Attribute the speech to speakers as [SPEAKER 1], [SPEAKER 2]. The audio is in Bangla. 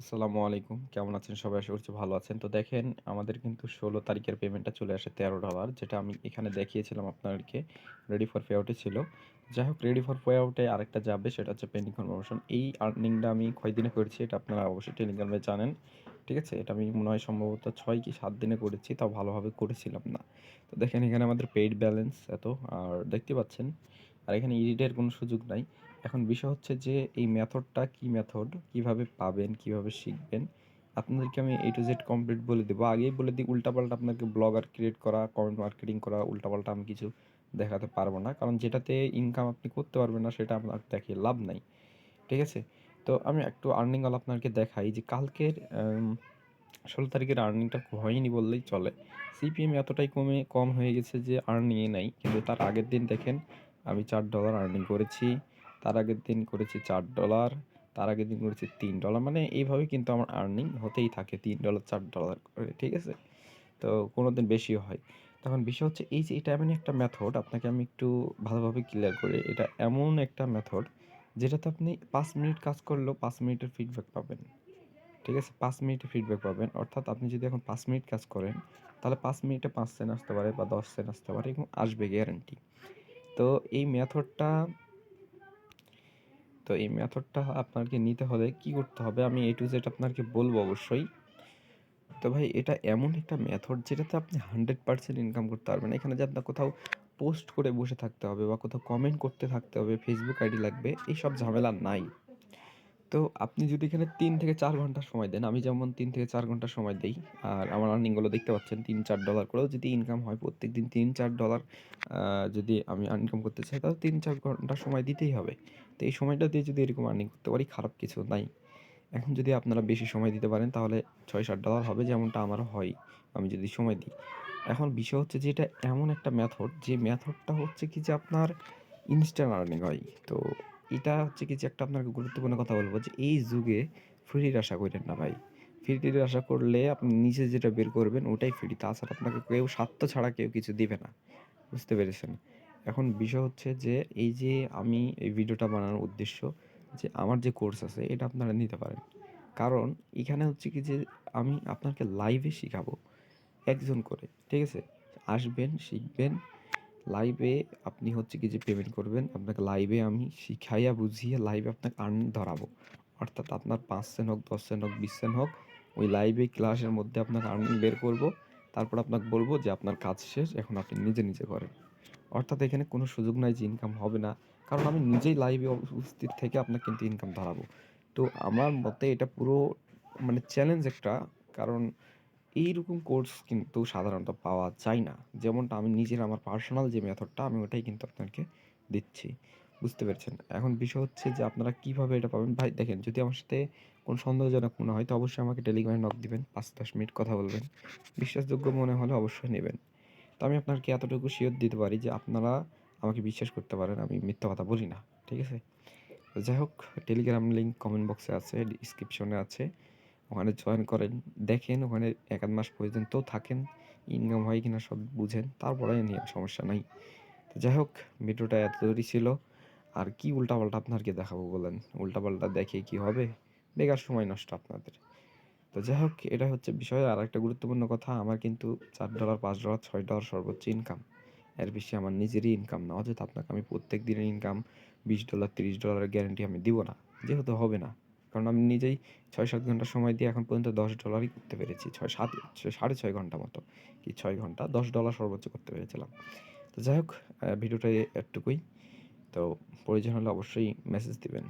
[SPEAKER 1] আসসালামু আলাইকুম। কেমন আছেন সবাই? আশা করছি ভালো আছেন। তো দেখেন আমাদের কিন্তু ১৬ তারিখের পেমেন্টটা চলে আসে $১৩ যেটা আমি এখানে দেখিয়েছিলাম আপনাদেরকে। রেডি ফর পে আউট এ ছিল। যাই হোক রেডি ফর পে আউট এ আরেকটা যাবে সেটা হচ্ছে পেন্ডিং কনফার্মেশন। এই আর্নিংটা আমি কয়দিনে করেছি এটা আপনারা অবশ্যই টেলিগ্রামে জানেন। ঠিক আছে? এটা আমি মনে হয় সম্ভবত ৬ কি ৭ দিনে করেছি। তাও ভালোভাবে করেছিলাম না। তো দেখেন এখানে আমাদের পেইড ব্যালেন্স এত আর দেখতে পাচ্ছেন। আর এখানে এডিটের কোনো সুযোগ নাই। এখন বিষয় হচ্ছে যে এই মেথডটা কি মেথড, কিভাবে পাবেন, কিভাবে শিখবেন? আপনাদেরকে আমি A to Z কমপ্লিট বলে দেবো। আগেই বলে দিই উল্টাপাল্টা আপনাকে ব্লগার ক্রিয়েট করা, কমেন্ট মার্কেটিং করা, উল্টাপাল্টা আমি কিছু দেখাতে পারবো না। কারণ যেটাতে ইনকাম আপনি করতে পারবেন না সেটা আপনার দেখিয়ে লাভ নাই। ঠিক আছে? তো আমি একটু আর্নিং ওয়ালা আপনাদেরকে দেখাই যে কালকের ১৬ তারিখের আর্নিংটা হয়নি বললেই চলে। সিপিএম এতটাই কম হয়ে গেছে যে আর্নিংই নাই। কিন্তু তার আগের দিন দেখেন আমি $৪ আর্নিং করেছি। তার আগের দিন করেছি $৪, তার আগের দিন করেছি $3 মানে এইভাবে কিন্তু আমার আর্নিং হতেই থাকে $3 $4 করে। ঠিক আছে? তো কোনোদিন বেশিও হয়। তখন বিষয় হচ্ছে এই যে এটা এমনই একটা মেথড আপনাকে আমি একটু ভালোভাবে ক্লিয়ার করি। এটা এমন একটা মেথড যেটাতে আপনি ৫ মিনিট কাজ করলেও ৫ মিনিটের ফিডব্যাক পাবেন। ঠিক আছে? ৫ মিনিটে ফিডব্যাক পাবেন। অর্থাৎ আপনি যদি এখন ৫ মিনিট কাজ করেন, তাহলে ৫ মিনিটে ৫ সেন্ট আসতে পারে বা ১০ সেন্ট আসতে পারে এবং আসবে গ্যারান্টি। তো এই মেথডটা এই মেথডটা আপনাকে নিতে হলে কি করতে হবে? আমি A to Z আপনাকে বলবো অবশ্যই। তো ভাই এটা এমন একটা মেথড যেটাতে আপনি 100% ইনকাম করতে পারবেন। এখানে যে আপনার কোথাও পোস্ট করে বসে থাকতে হবে বা কোথাও কমেন্ট করতে থাকতে হবে, Facebook আইডি লাগবে, এইসব ঝামেলা নাই। তো আপনি যদি এখানে ৩ থেকে ৪ ঘন্টা সময় দেন, আমি যেমন ৩ থেকে ৪ ঘন্টা সময় দেই। আর আমার আর্নিংগুলো দেখতে পাচ্ছেন $৩-৪ করেও যদি ইনকাম হয় প্রত্যেকদিন $৩-৪ যদি আমি ইনকাম করতে চাই তাহলে ৩-৪ ঘন্টা সময় দিতেই হবে। তো এই সময়টা দিয়ে যদি এরকম আর্নিং করতে পারি খারাপ কিছু নাই। এখন যদি আপনারা বেশি সময় দিতে পারেন তাহলে $৬-৭ হবে যেমনটা আমারও হয় আমি যদি সময় দিই। এখন বিষয় হচ্ছে যে এটা এমন একটা মেথড যে মেথডটা হচ্ছে কি যে আপনার ইনস্ট্যান্ট আর্নিং হয়। তো এটা হচ্ছে কি যে একটা আপনাকে গুরুত্বপূর্ণ কথা বলবো যে এই যুগে ফ্রির আশা কইরেন না ভাই। ফ্রির আশা করলে আপনি নিজে যেটা বের করবেন ওটাই ফ্রি। তাছাড়া আপনাকে কেউ স্বার্থ ছাড়া কেউ কিছু দিবে না। বুঝতে পেরেছেন? এখন বিষয় হচ্ছে যে এই যে আমি এই ভিডিওটা বানানোর উদ্দেশ্য যে আমার যে কোর্স আছে এটা আপনারা নিতে পারেন। কারণ এখানে হচ্ছে কি যে আমি আপনাকে লাইভে শিখাবো একজন করে। ঠিক আছে? আসবেন, শিখবেন। লাইভে আপনি হচ্ছে কি যে পেমেন্ট করবেন। আপনাকে লাইভে আমি শিখাইয়া বুঝিয়ে লাইভে আপনাকে আর্নিং ধরাবো। অর্থাৎ আপনার ৫ সেন্ট হোক, ১০ সেন্ট হোক, ২০ সেন্ট হোক, ওই লাইভে ক্লাসের মধ্যে আপনাকে আর্নিং বের করব। তারপর আপনাকে বলব যে আপনার কাজ শেষ, এখন আপনি নিজে, নিজে করেন। অর্থাৎ এখানে কোনো সুযোগ নাই যে ইনকাম হবে না। কারণ আমি নিজেই লাইভে উপস্থিত থেকে আপনাকে কিন্তু ইনকাম ধরাবো। তো আমার মতে এটা পুরো মানে চ্যালেঞ্জ একটা। কারণ এইরকম কোর্স কিন্তু সাধারণত পাওয়া যায় না। যেমনটা আমি নিজের আমার পার্সোনাল যে মেথডটা আমি ওটাই কিন্তু আপনাদেরকে দিচ্ছি। বুঝতে পেরেছেন? এখন বিষয় হচ্ছে যে আপনারা কিভাবে এটা পাবেন? ভাই দেখেন যদি আমার সাথে কোনো সন্দেহজনক মনে হয় তো অবশ্যই আমাকে টেলিগ্রামে নক দিবেন। ৫-১০ মিনিট কথা বলবেন। বিশ্বাসযোগ্য মনে হলে অবশ্যই নেবেন। তো আমি আপনাকে এতটুকু শিওর দিতে পারি যে আপনারা আমাকে বিশ্বাস করতে পারেন। আমি মিথ্যা কথা বলি না। ঠিক আছে? তো যাই হোক টেলিগ্রাম লিঙ্ক কমেন্ট বক্সে আছে, ডিসক্রিপশনে আছে। ওখানে জয়েন করেন। দেখেন ওখানে ১-১ মাস পর্যন্ত থাকেন। ইনকাম হয় কিনা সব বুঝেন। তারপরে নিয়েন সমস্যা নাই। তো যাই হোক ভিডিওটা এতদূরই ছিল। আর কি উল্টাপাল্টা আপনাদেরকে দেখাবো বলেন? উল্টাপাল্টা দেখে কি হবে? বেকার সময় নষ্ট আপনাদের। তো যাই হোক এটা হচ্ছে বিষয়। আরেকটা গুরুত্বপূর্ণ কথা আমার কিন্তু $৪, $৫, $৬ সর্বোচ্চ ইনকাম। এর বেশি আমার নিজেরই ইনকাম না। অযথা আপনাকে আমি প্রত্যেক দিনের ইনকাম $20, $30 এর গ্যারান্টি আমি দিব না। যেহেতু হবে না। কারণ আমি নিজেই ৬-৭ ঘন্টা সময় দিয়ে এখন পর্যন্ত $10ই করতে পেরেছি। ৬-৭ ৬.৫ ঘন্টা মতো। কি ৬ ঘন্টা $10 সর্বোচ্চ করতে পেরেছিলাম। তো যাই হোক ভিডিওটা এটুকুই। তো প্রয়োজন হলে অবশ্যই মেসেজ দিবেন।